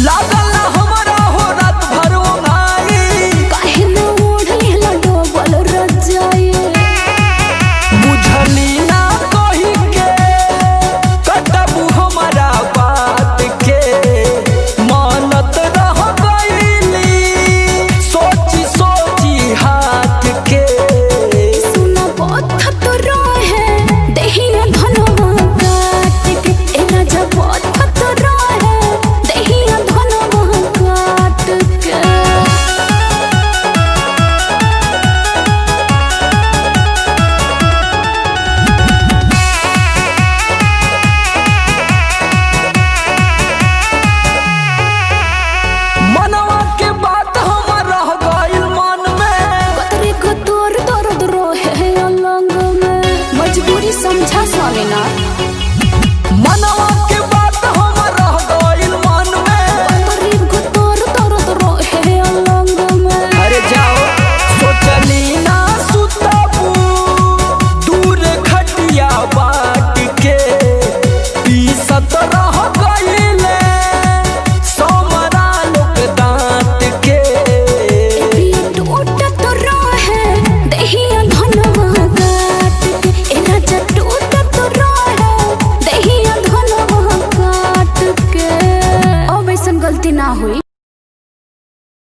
लागल ना हमारा हो रात भर ओंघाई, काहे न ओढ़लेला डबल रजाई। बुझली ना कही के कटबू हमारा बात के, मानत रह गईली सोची सोची हाथ के। सुना पत्थत रहे देहिया धनवा काट के, ए राजा पत्थत रहे देहिया धनवा काट के। मनवा के बात हमर रह गइल मन में, कतरे कतोर दर्द रहे अलंग में, मजबूरी समझा स्वामीनाथ। मनवा के बात हमर रह गइल मन में, कतरे कतोर दर्द रहे अलंग में। अरे जाओ सोचली ना सुतबू दूर खटिया बाट के, पीसत रह गइले सोमरा लोक दांत के। पिया टूटत रहे देहिया धनवा काट के, ए राजा टूटत रहे देहिया धनवा काट के। अब ऐसन गलती ना हुई।